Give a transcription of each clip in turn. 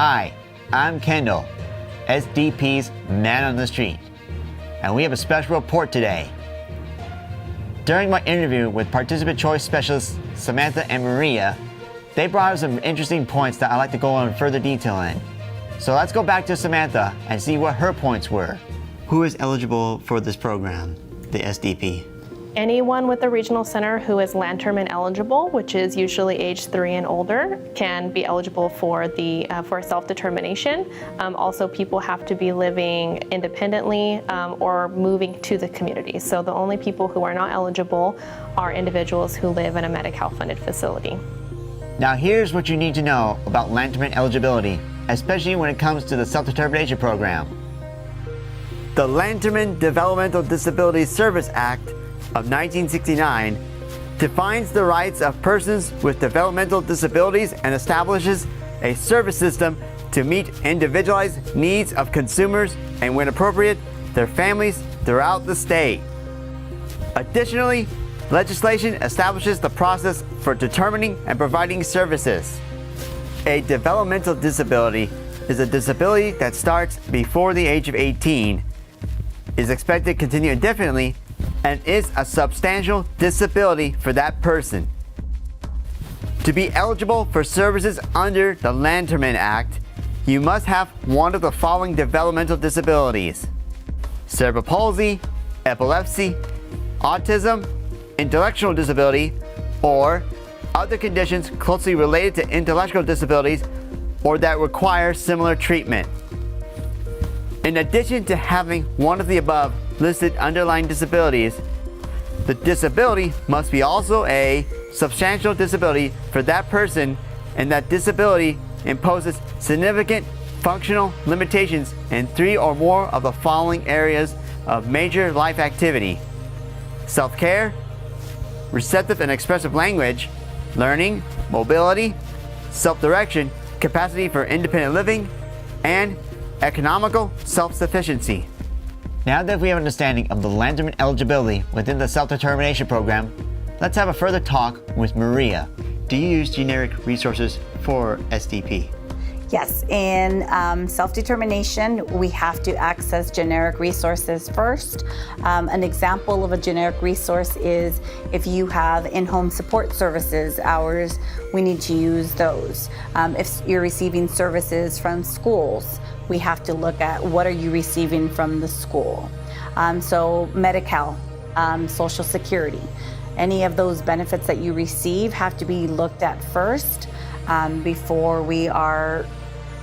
Hi, I'm Kendall, SDP's Man on the Street, and we have a special report today. During my interview with Participant Choice Specialists Samantha and Maria, they brought up some interesting points that I'd like to go into further detail in. So let's go back to Samantha and see what her points were. Who is eligible for this program, the SDP? Anyone with a regional center who is Lanterman eligible, which is usually age 3 and older, can be eligible for for self-determination. Also, people have to be living independently or moving to the community. So the only people who are not eligible are individuals who live in a Medi-Cal funded facility. Now here's what you need to know about Lanterman eligibility, especially when it comes to the self-determination program. The Lanterman Developmental Disability Service Act of 1969 defines the rights of persons with developmental disabilities and establishes a service system to meet individualized needs of consumers and, when appropriate, their families throughout the state. Additionally, legislation establishes the process for determining and providing services. A developmental disability is a disability that starts before the age of 18, is expected to continue indefinitely, and is a substantial disability for that person. To be eligible for services under the Lanterman Act, you must have one of the following developmental disabilities: cerebral palsy, epilepsy, autism, intellectual disability, or other conditions closely related to intellectual disabilities or that require similar treatment. In addition to having one of the above listed underlying disabilities, the disability must be also a substantial disability for that person, and that disability imposes significant functional limitations in 3 or more of the following areas of major life activity: self-care, receptive and expressive language, learning, mobility, self-direction, capacity for independent living, and economical self-sufficiency. Now that we have an understanding of the Lanterman eligibility within the self-determination program, let's have a further talk with Maria. Do you use generic resources for SDP? Yes, in self-determination, we have to access generic resources first. An example of a generic resource is if you have in-home support services hours, we need to use those. If you're receiving services from schools, we have to look at what are you receiving from the school. So Medi-Cal, Social Security, any of those benefits that you receive have to be looked at first before we are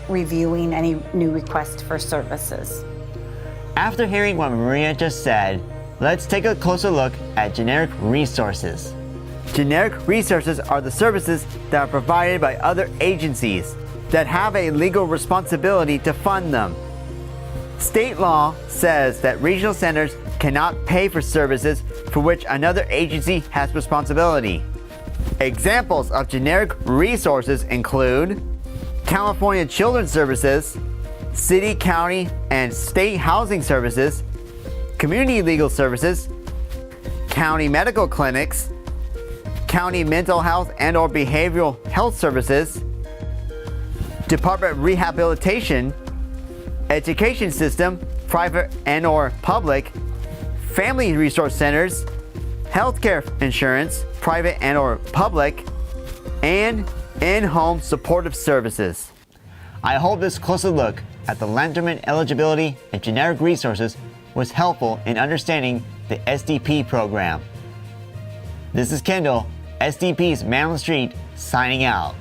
reviewing any new requests for services. After hearing what Maria just said, let's take a closer look at generic resources. Generic resources are the services that are provided by other agencies that have a legal responsibility to fund them. State law says that regional centers cannot pay for services for which another agency has responsibility. Examples of generic resources include California Children's Services, city, county, and state housing services, community legal services, county medical clinics, county mental health and/or behavioral health services, Department Rehabilitation, education system, private and/or public, family resource centers, healthcare insurance, private and/or public, and in-home supportive services. I hope this closer look at the Lanterman eligibility and generic resources was helpful in understanding the SDP program. This is Kendall, SDP's Man on the Street, signing out.